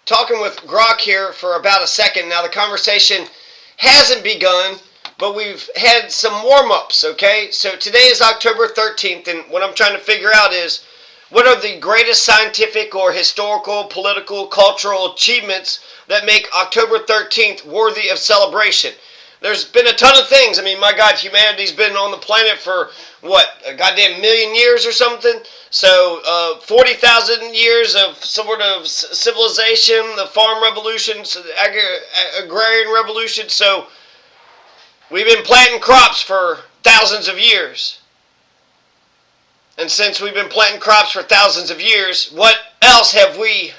talking with Grok here for about a second. Now, the conversation hasn't begun, but we've had some warm-ups, okay? So today is October 13th, and what I'm trying to figure out is what are the greatest scientific or historical, political, cultural achievements that make October 13th worthy of celebration? There's been a ton of things. I mean, my God, humanity's been on the planet for, what, a goddamn million years or something? So, 40,000 years of sort of civilization, the farm revolutions, agrarian revolution. So, we've been planting crops for thousands of years. And since we've been planting crops for thousands of years, what else have we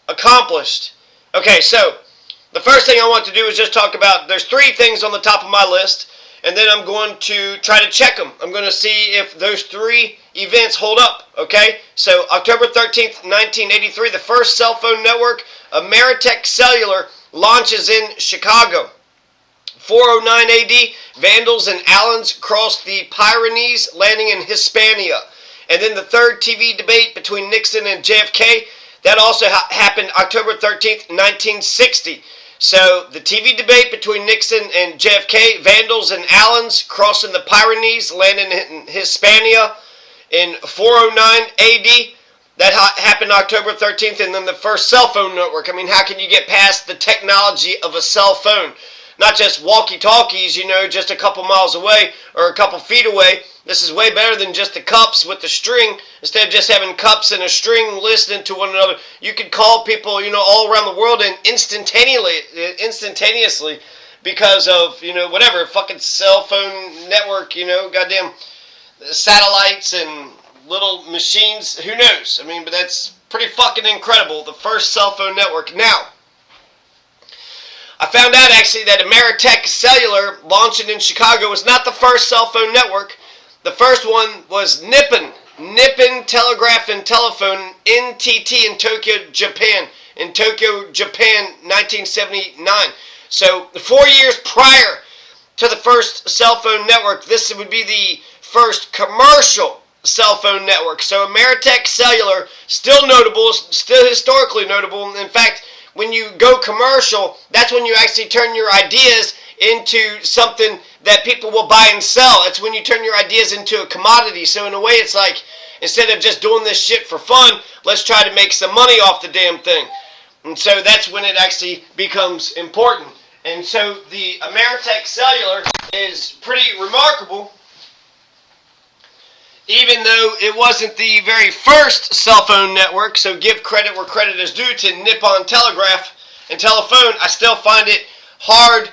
accomplished? Okay, so the first thing I want to do is just talk about, there's three things on the top of my list, and then I'm going to try to check them. I'm going to see if those three events hold up, okay? So October 13th, 1983, the first cell phone network, Ameritech Cellular, launches in Chicago. 409 AD, Vandals and Allens crossed the Pyrenees, landing in Hispania. And then the third TV debate between Nixon and JFK, that also happened October 13th, 1960. So the TV debate between Nixon and JFK, Vandals and Allens crossing the Pyrenees, landing in Hispania in 409 AD. That happened October 13th, and then the first cell phone network. I mean, how can you get past the technology of a cell phone? Not just walkie-talkies, you know, just a couple miles away or a couple feet away. This is way better than just the cups with the string. Instead of just having cups and a string listening to one another, you could call people, you know, all around the world and instantaneously because of, you know, whatever, fucking cell phone network, you know, goddamn satellites and little machines. Who knows? I mean, but that's pretty fucking incredible. The first cell phone network. Now, I found out actually that Ameritech Cellular launching in Chicago was not the first cell phone network. The first one was Nippon Telegraph and Telephone, NTT, in Tokyo, Japan. In Tokyo, Japan, 1979. So 4 years prior to the first cell phone network, this would be the first commercial cell phone network. So Ameritech Cellular, still notable, still historically notable. In fact, when you go commercial, that's when you actually turn your ideas into something that people will buy and sell. It's when you turn your ideas into a commodity. So in a way, it's like, instead of just doing this shit for fun, let's try to make some money off the damn thing. And so that's when it actually becomes important. And so the Ameritech Cellular is pretty remarkable, even though it wasn't the very first cell phone network. So give credit where credit is due to Nippon Telegraph and Telephone. I still find it hard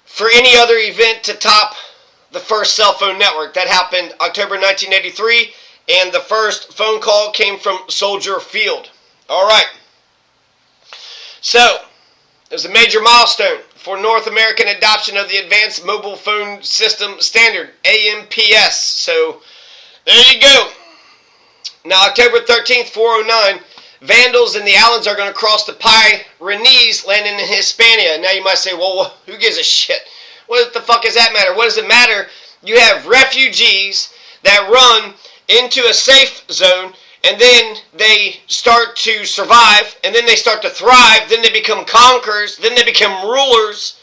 for any other event to top the first cell phone network. That happened October 1983, and the first phone call came from Soldier Field. All right. So, it was a major milestone for North American adoption of the Advanced Mobile Phone System Standard, AMPS. So, there you go. Now, October 13th, 409, Vandals and the Allens are going to cross the Pyrenees, landing in Hispania. Now, you might say, well, who gives a shit? What the fuck does that matter? What does it matter? You have refugees that run into a safe zone, and then they start to survive, and then they start to thrive, then they become conquerors, then they become rulers.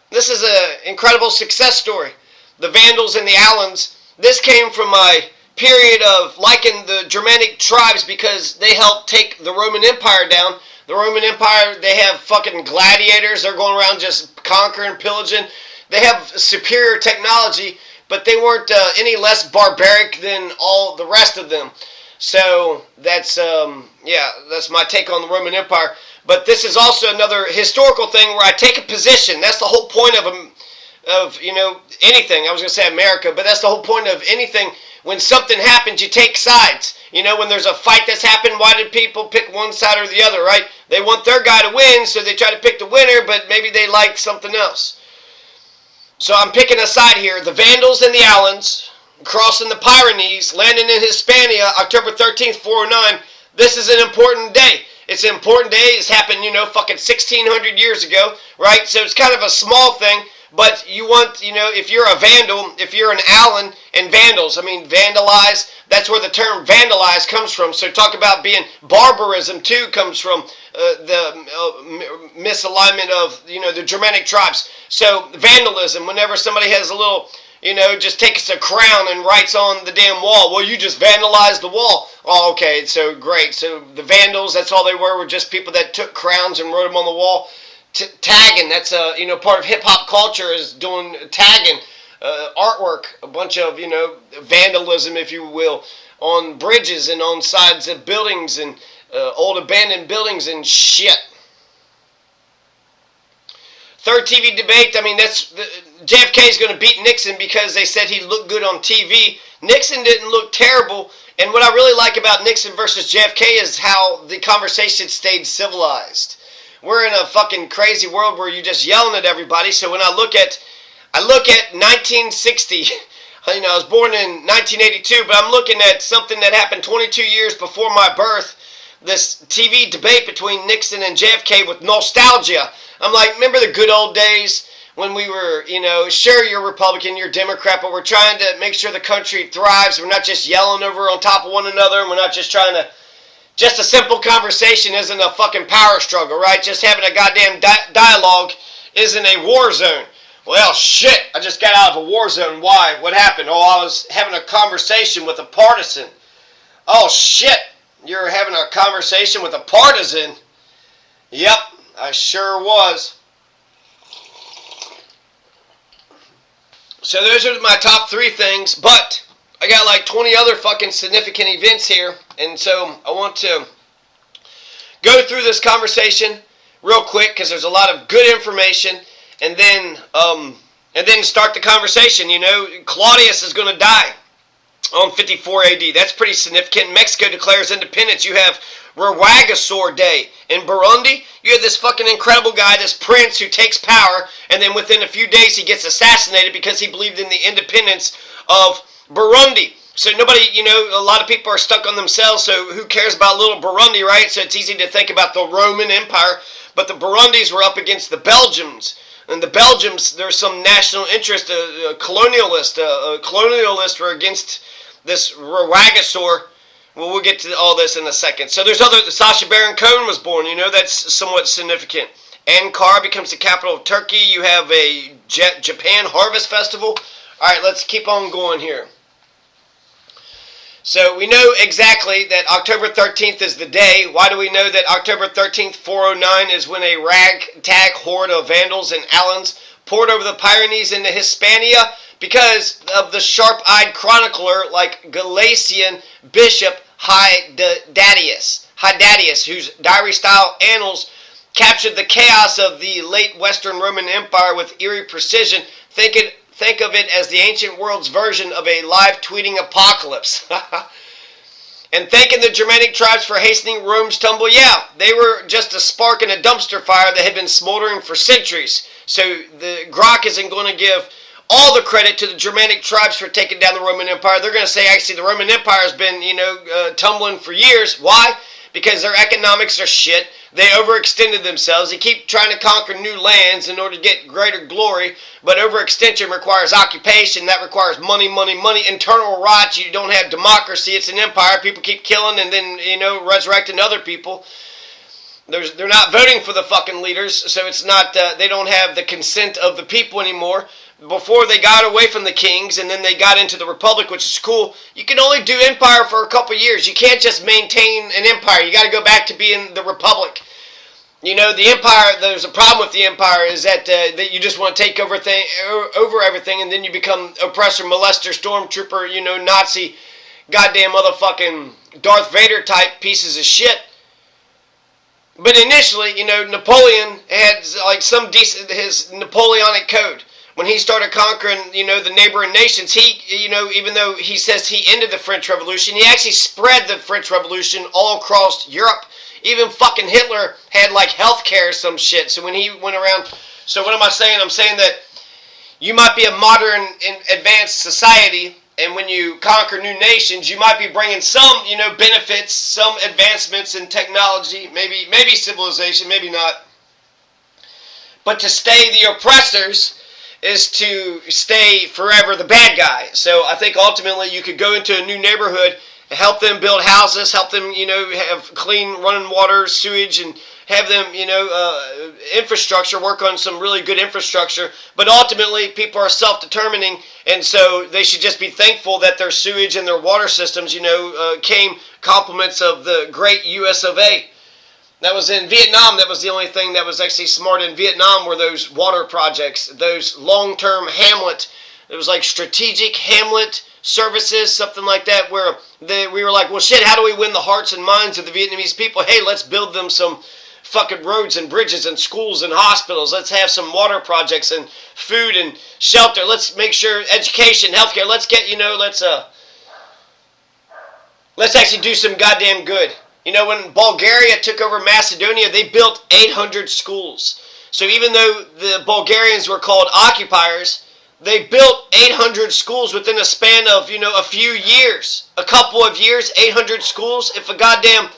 This is an incredible success story. The Vandals and the Allens, this came from my period of liking the Germanic tribes because they helped take the Roman Empire down. The Roman Empire, they have fucking gladiators. They're going around just conquering, pillaging. They have superior technology, but they weren't any less barbaric than all the rest of them. So that's that's my take on the Roman Empire. But this is also another historical thing where I take a position. That's the whole point of you know, anything. I was going to say America, but that's the whole point of anything. When something happens, you take sides. You know, when there's a fight that's happened, why did people pick one side or the other, right? They want their guy to win, so they try to pick the winner, but maybe they like something else. So I'm picking a side here. The Vandals and the Allens crossing the Pyrenees, landing in Hispania, October 13th, 409. This is an important day. It's an important day. It's happened, you know, fucking 1,600 years ago, right? So it's kind of a small thing, But you want, if you're a vandal, if you're an Allen and Vandals, vandalize, that's where the term vandalize comes from. So talk about being barbarism too comes from the misalignment of, the Germanic tribes. So vandalism, whenever somebody has a little, just takes a crown and writes on the damn wall. Well, you just vandalized the wall. Oh, okay, so great. So the Vandals, that's all they were just people that took crowns and wrote them on the wall. Tagging, that's part of hip-hop culture is doing tagging, artwork, a bunch of, vandalism, if you will, on bridges and on sides of buildings and old abandoned buildings and shit. Third TV debate, JFK is going to beat Nixon because they said he looked good on TV. Nixon didn't look terrible, and what I really like about Nixon versus JFK is how the conversation stayed civilized. We're in a fucking crazy world where you're just yelling at everybody. So when I look at 1960, I was born in 1982, but I'm looking at something that happened 22 years before my birth. This TV debate between Nixon and JFK with nostalgia. I'm like, remember the good old days when we were, sure, you're Republican, you're Democrat, but we're trying to make sure the country thrives. We're not just yelling over on top of one another, and we're not just trying to. Just a simple conversation isn't a fucking power struggle, right? Just having a goddamn dialogue isn't a war zone. Well, shit, I just got out of a war zone. Why? What happened? Oh, I was having a conversation with a partisan. Oh, shit, you're having a conversation with a partisan? Yep, I sure was. So those are my top 3 things, but I got like 20 other fucking significant events here, and so I want to go through this conversation real quick because there's a lot of good information, and then start the conversation. Claudius is going to die on 54 AD. That's pretty significant. Mexico declares independence. You have Rwagasore Day in Burundi. You have this fucking incredible guy, this prince who takes power, and then within a few days he gets assassinated because he believed in the independence of Burundi. So nobody, a lot of people are stuck on themselves, so who cares about little Burundi, right? So it's easy to think about the Roman Empire, but the Burundis were up against the Belgians. And the Belgians, there's some national interest, colonialists were against this Rwagasore. Well, we'll get to all this in a second. So there's Sacha Baron Cohen was born, that's somewhat significant. Ankara becomes the capital of Turkey. You have a Japan Harvest Festival. All right, let's keep on going here. So we know exactly that October 13th is the day. Why do we know that October 13th, 409, is when a ragtag horde of Vandals and Alans poured over the Pyrenees into Hispania? Because of the sharp-eyed chronicler like Galatian Bishop Hydadeus, whose diary-style annals captured the chaos of the late Western Roman Empire with eerie precision. Think of it as the ancient world's version of a live tweeting apocalypse. And thanking the Germanic tribes for hastening Rome's tumble. Yeah, they were just a spark in a dumpster fire that had been smoldering for centuries. So the Grok isn't going to give all the credit to the Germanic tribes for taking down the Roman Empire. They're going to say, actually, the Roman Empire has been, tumbling for years. Why? Because their economics are shit. They overextended themselves. They keep trying to conquer new lands in order to get greater glory. But overextension requires occupation. That requires money, money, money. Internal rot. You don't have democracy. It's an empire. People keep killing and then, resurrecting other people. They're not voting for the fucking leaders. So it's not, they don't have the consent of the people anymore. Before they got away from the kings and then they got into the republic, which is cool. You can only do empire for a couple years. You can't just maintain an empire. You got to go back to being the republic. The empire, there's a problem with the empire is that you just want to take over everything, and then you become oppressor, molester, stormtrooper, Nazi, goddamn motherfucking Darth Vader type pieces of shit. But initially, Napoleon had like some decent, his Napoleonic code. When he started conquering, the neighboring nations, he, even though he says he ended the French Revolution, he actually spread the French Revolution all across Europe. Even fucking Hitler had like healthcare or some shit. So when he went around, so what am I saying? I'm saying that you might be a modern and advanced society, and when you conquer new nations, you might be bringing some, benefits, some advancements in technology, maybe civilization, maybe not. But to stay the oppressors is to stay forever the bad guy. So I think ultimately you could go into a new neighborhood and help them build houses, help them, have clean running water, sewage, and have them, infrastructure, work on some really good infrastructure. But ultimately, people are self-determining, and so they should just be thankful that their sewage and their water systems, came compliments of the great U.S. of A. That was in Vietnam. That was the only thing that was actually smart in Vietnam were those water projects, those long-term hamlet. It was like strategic hamlet services, something like that, where we were like, well, shit, how do we win the hearts and minds of the Vietnamese people? Hey, let's build them some fucking roads and bridges and schools and hospitals. Let's have some water projects and food and shelter. Let's make sure education, healthcare. Let's get, let's actually do some goddamn good. When Bulgaria took over Macedonia, they built 800 schools. So even though the Bulgarians were called occupiers, they built 800 schools within a span of, a few years. A couple of years, 800 schools. If a goddamn,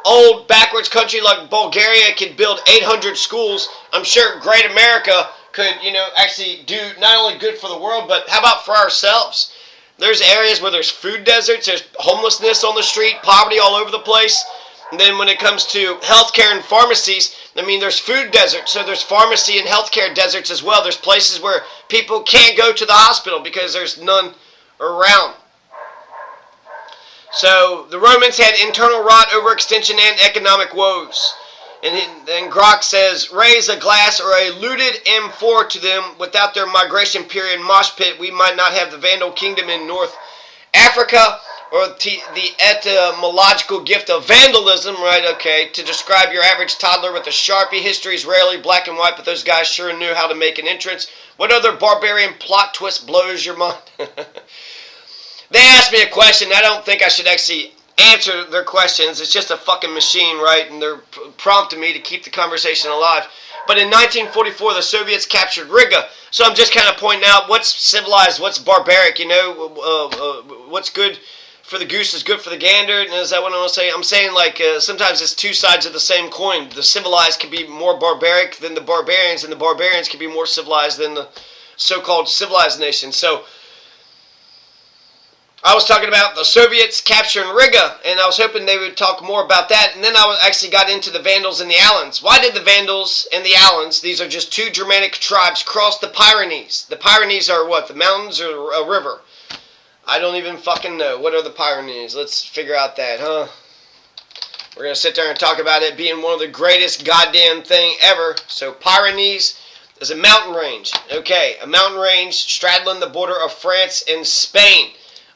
old backwards country like Bulgaria could build 800 schools, I'm sure great America could, actually do not only good for the world, but how about for ourselves? There's areas where there's food deserts, there's homelessness on the street, poverty all over the place. And then when it comes to healthcare and pharmacies, there's food deserts, so there's pharmacy and healthcare deserts as well. There's places where people can't go to the hospital because there's none around. So the Romans had internal rot, overextension, and economic woes. And then Grok says, raise a glass or a looted M4 to them. Without their migration period mosh pit, we might not have the Vandal kingdom in North Africa, or the etymological gift of vandalism, right? Okay, to describe your average toddler with a Sharpie. History is rarely black and white, but those guys sure knew how to make an entrance. What other barbarian plot twist blows your mind? They asked me a question. I don't think I should actually answer their questions. It's just a fucking machine, right? And they're prompting me to keep the conversation alive. But in 1944, the Soviets captured Riga. So I'm just kind of pointing out what's civilized, what's barbaric, what's good for the goose is good for the gander. And is that what I want to say? I'm saying sometimes it's two sides of the same coin. The civilized can be more barbaric than the barbarians, and the barbarians can be more civilized than the so-called civilized nation. So I was talking about the Soviets capturing Riga, and I was hoping they would talk more about that. And then I actually got into the Vandals and the Alans. Why did the Vandals and the Alans, these are just two Germanic tribes, cross the Pyrenees? The Pyrenees are what? The mountains or a river? I don't even fucking know. What are the Pyrenees? Let's figure out that, huh? We're going to sit there and talk about it being one of the greatest goddamn thing ever. So Pyrenees is a mountain range. Okay, a mountain range straddling the border of France and Spain.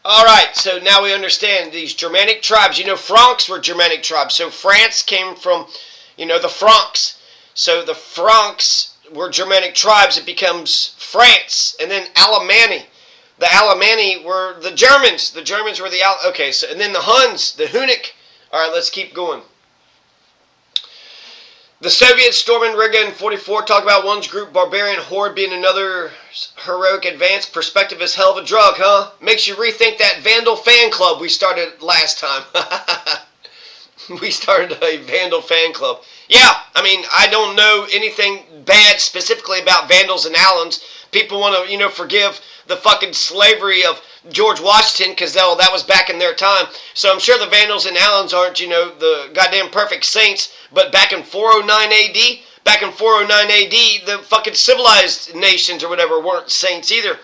Alright, so now we understand these Germanic tribes. Franks were Germanic tribes. So France came from, the Franks. So the Franks were Germanic tribes. It becomes France. And then Alemanni. The Alemanni were the Germans. The Germans were the okay, so and then the Huns, the Hunnic. Alright, let's keep going. The Soviets storming Riga in 44, talk about one's group barbarian horde being another heroic advance. Perspective is hell of a drug, huh? Makes you rethink that Vandal fan club we started last time. We started a Vandal fan club. Yeah, I don't know anything bad specifically about Vandals and Alans. People want to, forgive the fucking slavery of George Washington because that was back in their time. So I'm sure the Vandals and Alans aren't, the goddamn perfect saints. But back in 409 AD, the fucking civilized nations or whatever weren't saints either.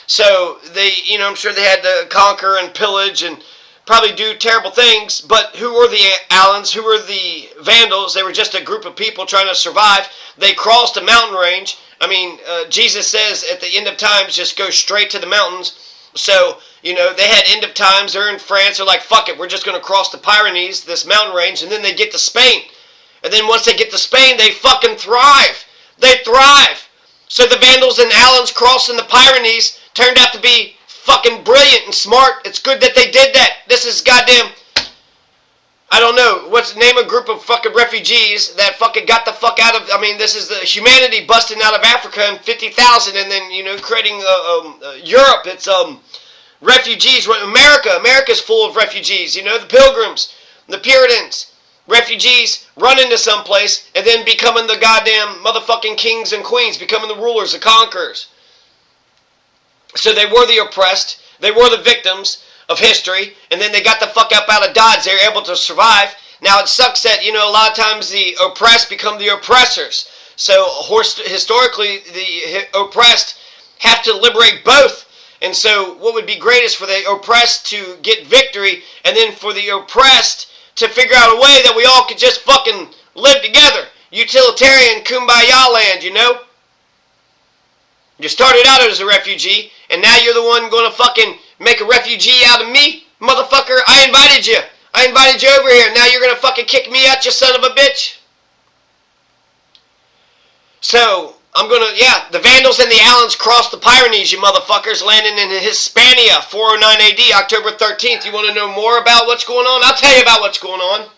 So they, I'm sure they had to conquer and pillage and probably do terrible things. But who were the Alans? Who were the Vandals? They were just a group of people trying to survive. They crossed a mountain range. Jesus says at the end of times, just go straight to the mountains. So, they had end of times. They're in France. They're like, fuck it, we're just going to cross the Pyrenees, this mountain range, and then they get to Spain. And then once they get to Spain, they fucking thrive. They thrive. So the Vandals and Alans crossing the Pyrenees turned out to be fucking brilliant and smart. It's good that they did that. This is goddamn, I don't know, what's the name of a group of fucking refugees that fucking got the fuck out of, this is the humanity busting out of Africa in 50,000 and then, creating Europe. It's refugees. America's full of refugees. The Pilgrims, the Puritans, refugees run into someplace and then becoming the goddamn motherfucking kings and queens, becoming the rulers, the conquerors. So they were the oppressed, they were the victims of history, and then they got the fuck up out of Dodge. They were able to survive. Now it sucks that, a lot of times the oppressed become the oppressors. So historically, the oppressed have to liberate both. And so what would be great is for the oppressed to get victory, and then for the oppressed to figure out a way that we all could just fucking live together. Utilitarian kumbaya land, You started out as a refugee, and now you're the one going to fucking make a refugee out of me? Motherfucker, I invited you. I invited you over here. Now you're going to fucking kick me out, you son of a bitch? So, the Vandals and the Allens crossed the Pyrenees, you motherfuckers, landing in Hispania, 409 AD, October 13th. You want to know more about what's going on? I'll tell you about what's going on.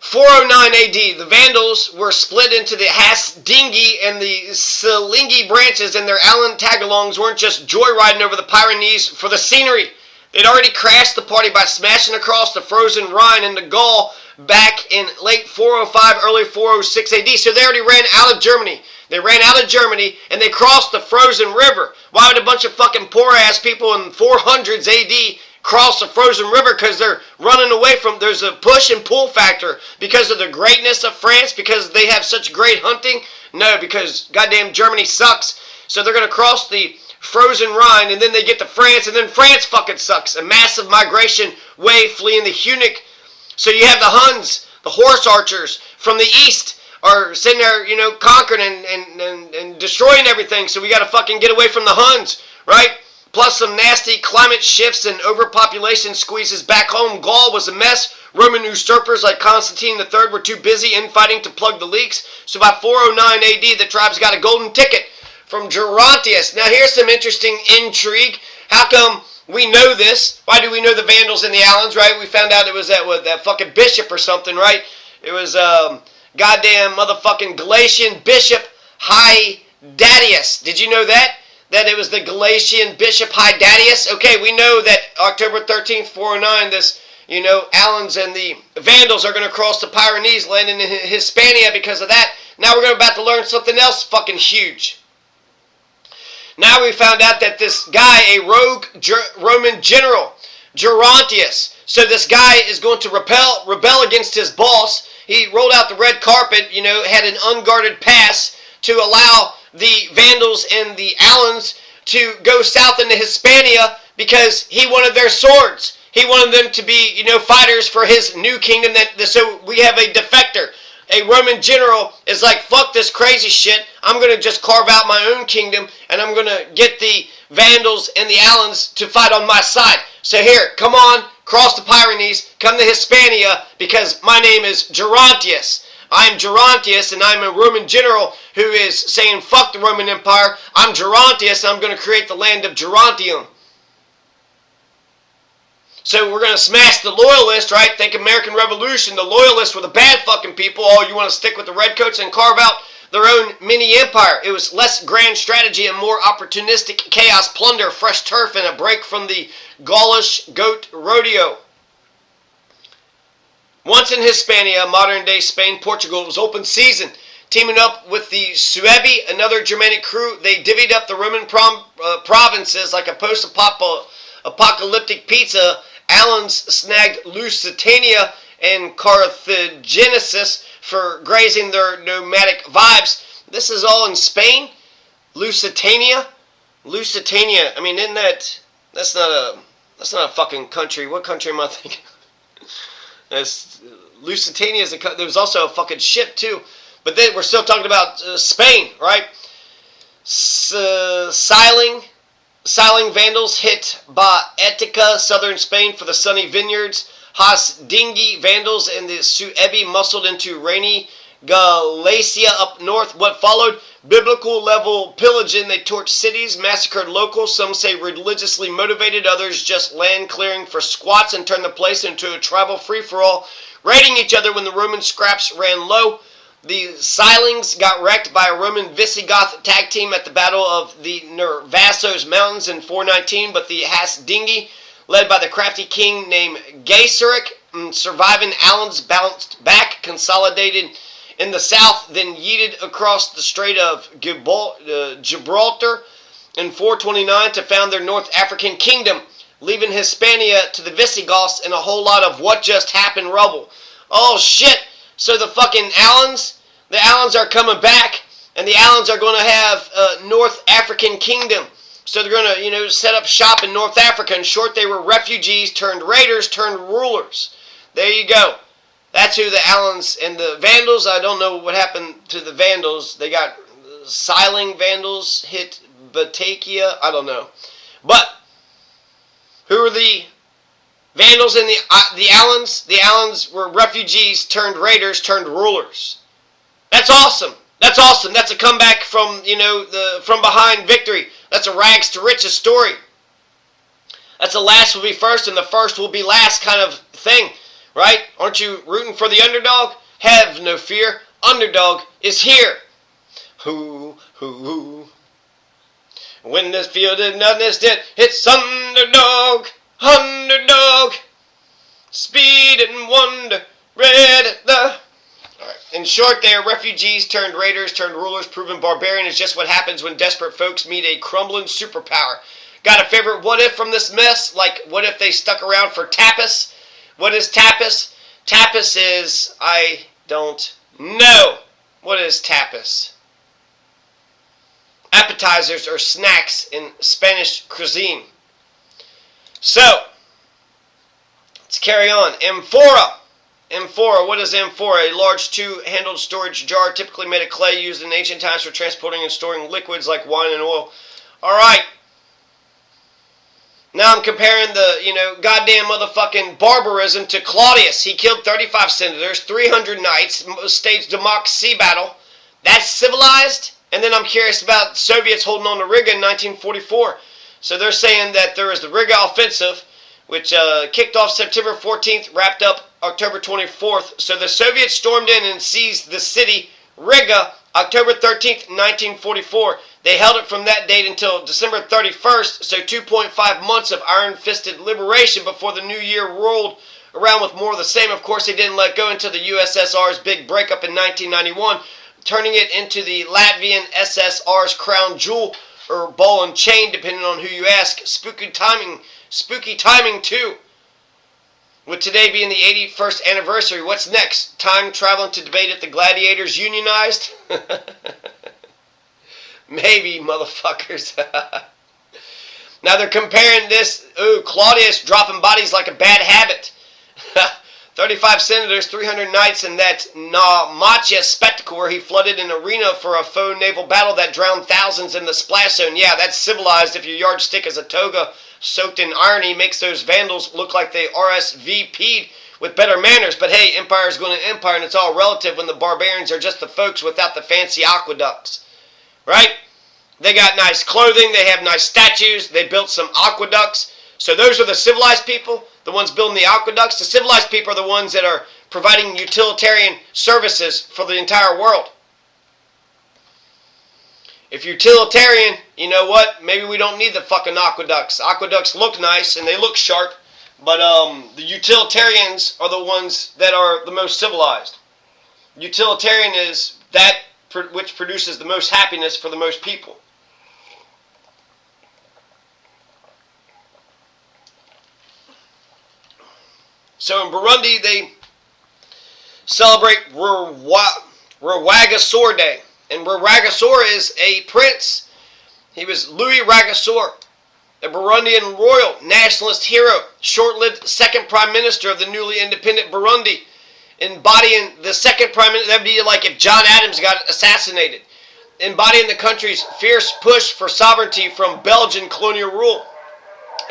409 AD, the Vandals were split into the Hasdingi and the Selingi branches, and their Allen tagalongs weren't just joyriding over the Pyrenees for the scenery. They'd already crashed the party by smashing across the frozen Rhine into Gaul back in late 405, early 406 AD. So they already ran out of Germany. They ran out of Germany, and they crossed the frozen river. Why would a bunch of fucking poor-ass people in 400s AD cross the frozen river? Because they're running away from, there's a push and pull factor because of the greatness of France, because they have such great hunting? No, because goddamn Germany sucks. So they're going to cross the frozen Rhine, and then they get to France, and then France fucking sucks. A massive migration wave fleeing the Hunnic. So you have the Huns, the horse archers from the east, are sitting there, conquering and destroying everything. So we got to fucking get away from the Huns, right? Plus some nasty climate shifts and overpopulation squeezes back home. Gaul was a mess. Roman usurpers like Constantine III were too busy infighting to plug the leaks. So by 409 AD, the tribes got a golden ticket from Gerontius. Now here's some interesting intrigue. How come we know this? Why do we know the Vandals and the Allens, right? We found out it was that fucking bishop or something, right? It was goddamn motherfucking Galatian Bishop Hydadeus. Did you know that? That it was the Galatian Bishop Hydadeus? Okay, we know that October 13th, 409, this, Allens and the Vandals are going to cross the Pyrenees, landing in Hispania because of that. Now we're about to learn something else fucking huge. Now we found out that this guy, a rogue Roman general, Gerontius, so this guy is going to rebel against his boss. He rolled out the red carpet, had an unguarded pass to allow the Vandals and the Allens to go south into Hispania because he wanted their swords. He wanted them to be, fighters for his new kingdom. So we have a defector. A Roman general is like, fuck this crazy shit. I'm going to just carve out my own kingdom, and I'm going to get the Vandals and the Allens to fight on my side. So here, come on, cross the Pyrenees, come to Hispania, because my name is Gerontius. I'm Gerontius, and I'm a Roman general who is saying, fuck the Roman Empire. I'm Gerontius, and I'm going to create the land of Gerontium. So we're going to smash the loyalists, right? Think American Revolution. The loyalists were the bad fucking people. Oh, you want to stick with the redcoats and carve out their own mini empire. It was less grand strategy and more opportunistic chaos, plunder, fresh turf, and a break from the Gaulish goat rodeo. Once in Hispania, modern-day Spain, Portugal, it was open season. Teaming up with the Suebi, another Germanic crew, they divvied up the Roman provinces like a post-apocalyptic pizza. Allens snagged Lusitania and Carthaginisus for grazing their nomadic vibes. This is all in Spain? Lusitania? Lusitania, I mean, isn't that's not a fucking country. What country am I thinking? Lusitania is there was also a fucking ship too. But then we're still talking about Spain, right? Siling Vandals hit Baetica, southern Spain, for the sunny vineyards. Hasdingi Vandals and the Suebi muscled into rainy Galicia up north. What followed? Biblical level pillaging. They torched cities, massacred locals, some say religiously motivated, others just land clearing for squats, and turned the place into a tribal free-for-all, raiding each other when the Roman scraps ran low. The Silings got wrecked by a Roman Visigoth tag team at the Battle of the Nervasos Mountains in 419, but the Hasdingi, led by the crafty king named Gaiseric, Surviving Alans bounced back, consolidated in the south, then yeeted across the Strait of Gibraltar in 429 to found their North African kingdom, leaving Hispania to the Visigoths and a whole lot of what just happened rubble. Oh shit! So the Alans are coming back, and the Alans are going to have a North African kingdom. So they're going to, set up shop in North Africa. In short, they were refugees turned raiders turned rulers. There you go. That's who the Alans and the Vandals. I don't know what happened to the Vandals. They got Siling Vandals hit Batakia. I don't know. But who are the Vandals and the Alans? The Alans were refugees turned raiders turned rulers. That's awesome. That's awesome. That's a comeback from, the from behind victory. That's a rags to riches story. That's a last will be first and the first will be last kind of thing, right? Aren't you rooting for the underdog? Have no fear. Underdog is here. Hoo, hoo, hoo. When this field is nothing dead, it's underdog, underdog. Speed and wonder, red at the... In short, they are refugees turned raiders turned rulers. Proven barbarian is just what happens when desperate folks meet a crumbling superpower. Got a favorite what if from this mess? Like, what if they stuck around for tapas? What is tapas? Tapas is, I don't know. What is tapas? Appetizers or snacks in Spanish cuisine. So, let's carry on. Amphora. Amphora, what is amphora? A large two-handled storage jar typically made of clay used in ancient times for transporting and storing liquids like wine and oil. Alright. Now I'm comparing the, goddamn motherfucking barbarism to Claudius. He killed 35 senators, 300 knights, staged a mock sea battle. That's civilized? And then I'm curious about Soviets holding on to Riga in 1944. So they're saying that there was the Riga offensive, which kicked off September 14th, wrapped up October 24th. So the Soviets stormed in and seized the city, Riga, October 13th, 1944. They held it from that date until December 31st, so 2.5 months of iron-fisted liberation before the new year rolled around with more of the same. Of course, they didn't let go until the USSR's big breakup in 1991, turning it into the Latvian SSR's crown jewel, or ball and chain, depending on who you ask. Spooky timing too. With today being the 81st anniversary, what's next? Time traveling to debate if the gladiators unionized? Maybe, motherfuckers. Now they're comparing this, Claudius dropping bodies like a bad habit. 35 senators, 300 knights, and that Macha spectacle where he flooded an arena for a faux naval battle that drowned thousands in the splash zone. Yeah, that's civilized if your yardstick is a toga soaked in irony, makes those Vandals look like they RSVP'd with better manners. But hey, empire's going to empire, and it's all relative when the barbarians are just the folks without the fancy aqueducts. Right? They got nice clothing, they have nice statues, they built some aqueducts. So those are the civilized people, the ones building the aqueducts. The civilized people are the ones that are providing utilitarian services for the entire world. If you're utilitarian, you know what? Maybe we don't need the fucking aqueducts. Aqueducts look nice and they look sharp, but the utilitarians are the ones that are the most civilized. Utilitarian is that which produces the most happiness for the most people. So in Burundi, they celebrate Rwagasore Day. And Rwagasore is a prince. He was Louis Rwagasore, a Burundian royal nationalist hero, short-lived second prime minister of the newly independent Burundi, embodying the second prime minister. That would be like if John Adams got assassinated, embodying the country's fierce push for sovereignty from Belgian colonial rule.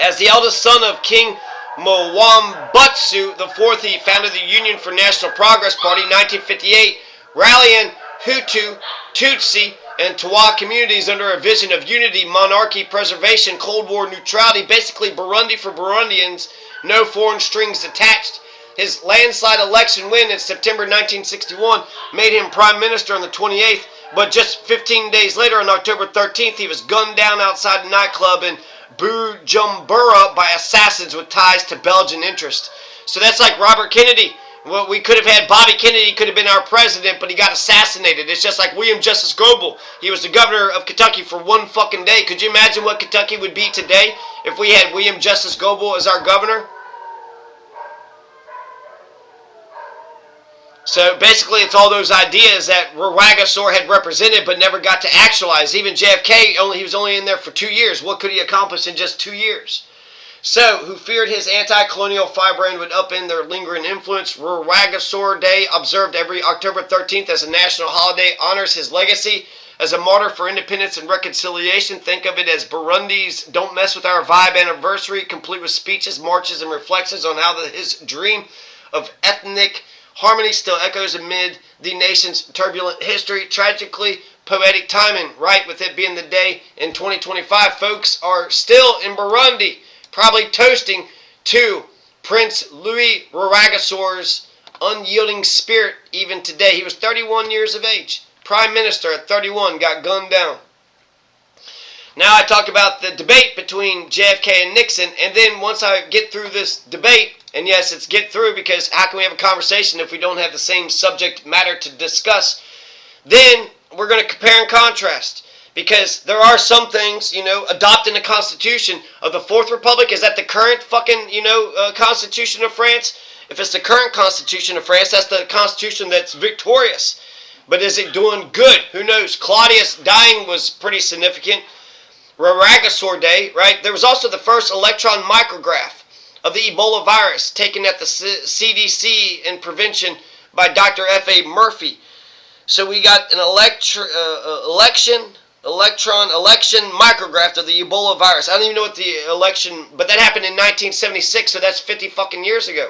As the eldest son of King Mwambutsu IV, he founded the Union for National Progress Party in 1958, rallying Hutu, Tutsi, and Twa communities under a vision of unity, monarchy, preservation, Cold War neutrality, basically Burundi for Burundians, no foreign strings attached. His landslide election win in September 1961 made him prime minister on the 28th, but just 15 days later, on October 13th, he was gunned down outside a nightclub in Bujumbura by assassins with ties to Belgian interest. So that's like Robert Kennedy. Well, we could have had Bobby Kennedy, could have been our president, but he got assassinated. It's just like William Justice Goebel. He was the governor of Kentucky for one fucking day. Could you imagine what Kentucky would be today if we had William Justice Goebel as our governor? So basically, it's all those ideas that Rwagasor had represented but never got to actualize. Even JFK, he was only in there for 2 years. What could he accomplish in just 2 years? So, who feared his anti-colonial firebrand would upend their lingering influence, Rwagasor Day, observed every October 13th as a national holiday, honors his legacy as a martyr for independence and reconciliation. Think of it as Burundi's Don't Mess With Our Vibe anniversary, complete with speeches, marches, and reflections on how his dream of ethnic harmony still echoes amid the nation's turbulent history. Tragically, poetic timing, right, with it being the day in 2025. Folks are still in Burundi, probably toasting to Prince Louis Rwagasor's unyielding spirit even today. He was 31 years of age. Prime Minister at 31, got gunned down. Now I talk about the debate between JFK and Nixon, and then once I get through this debate, and yes, it's get through because how can we have a conversation if we don't have the same subject matter to discuss? Then we're going to compare and contrast. Because there are some things, adopting the Constitution of the Fourth Republic. Is that the current fucking, Constitution of France? If it's the current Constitution of France, that's the Constitution that's victorious. But is it doing good? Who knows? Claudius dying was pretty significant. Rwagasor Day, right? There was also the first electron micrograph of the Ebola virus taken at the CDC in prevention by Dr. F.A. Murphy. So we got an election micrograph of the Ebola virus. I don't even know what the election, but that happened in 1976, so that's 50 fucking years ago.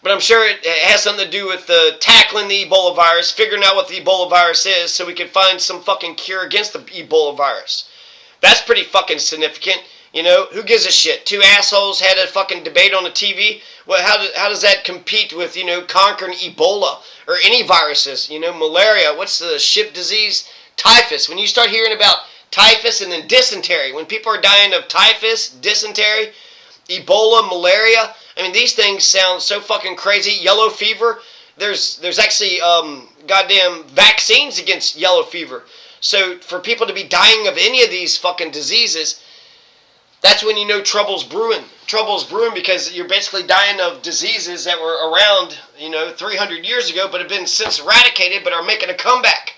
But I'm sure it has something to do with tackling the Ebola virus, figuring out what the Ebola virus is, so we can find some fucking cure against the Ebola virus. That's pretty fucking significant. Who gives a shit? Two assholes had a fucking debate on the TV. Well, how does that compete with, conquering Ebola or any viruses? Malaria, what's the ship disease? Typhus. When you start hearing about typhus and then dysentery, when people are dying of typhus, dysentery, Ebola, malaria, these things sound so fucking crazy. Yellow fever, there's actually goddamn vaccines against yellow fever. So for people to be dying of any of these fucking diseases, that's when trouble's brewing. Trouble's brewing because you're basically dying of diseases that were around, 300 years ago, but have been since eradicated, but are making a comeback.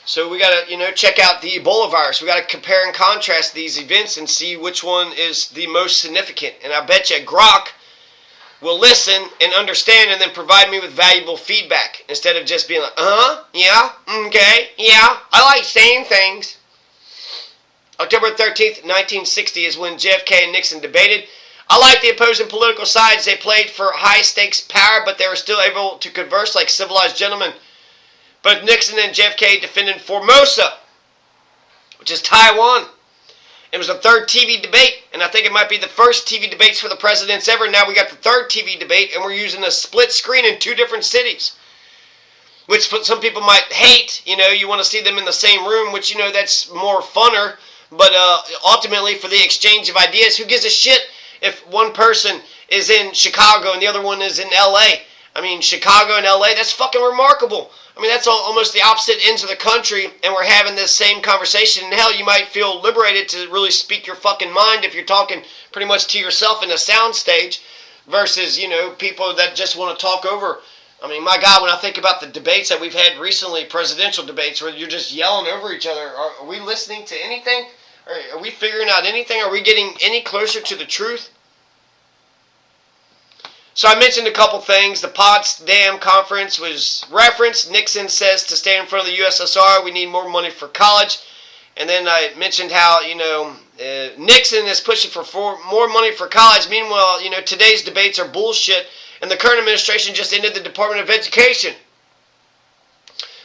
So we got to, check out the Ebola virus. We got to compare and contrast these events and see which one is the most significant. And I bet you Grok will listen and understand and then provide me with valuable feedback instead of just being like, yeah, okay, yeah, I like saying things. October 13th, 1960 is when JFK and Nixon debated. I like the opposing political sides. They played for high-stakes power, but they were still able to converse like civilized gentlemen. But Nixon and JFK defended Formosa, which is Taiwan. It was the third TV debate, and I think it might be the first TV debates for the presidents ever. Now we got the third TV debate, and we're using a split screen in 2 different cities, which some people might hate. You want to see them in the same room, which, that's more funner. But ultimately, for the exchange of ideas, who gives a shit if one person is in Chicago and the other one is in L.A.? Chicago and L.A., that's fucking remarkable. That's almost the opposite ends of the country, and we're having this same conversation. And hell, you might feel liberated to really speak your fucking mind if you're talking pretty much to yourself in a sound stage versus, people that just want to talk over. My God, when I think about the debates that we've had recently, presidential debates, where you're just yelling over each other, are we listening to anything? Are we figuring out anything? Are we getting any closer to the truth? So I mentioned a couple things. The Potsdam Conference was referenced. Nixon says to stand in front of the USSR, we need more money for college. And then I mentioned how, Nixon is pushing for more money for college. Meanwhile, today's debates are bullshit. And the current administration just ended the Department of Education.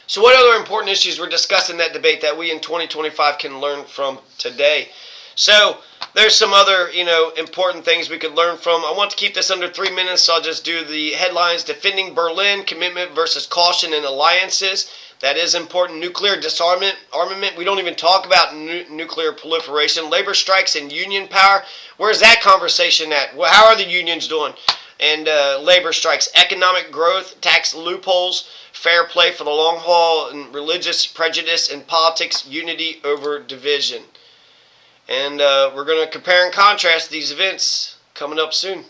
So what other important issues were discussed in that debate that we in 2025 can learn from today? So there's some other, important things we could learn from. I want to keep this under 3 minutes, so I'll just do the headlines. Defending Berlin, commitment versus caution in alliances. That is important. Nuclear disarmament, armament. We don't even talk about nuclear proliferation. Labor strikes and union power. Where's that conversation at? How are the unions doing? And labor strikes. Economic growth, tax loopholes, fair play for the long haul, and religious prejudice and politics, unity over division. And we're going to compare and contrast these events coming up soon.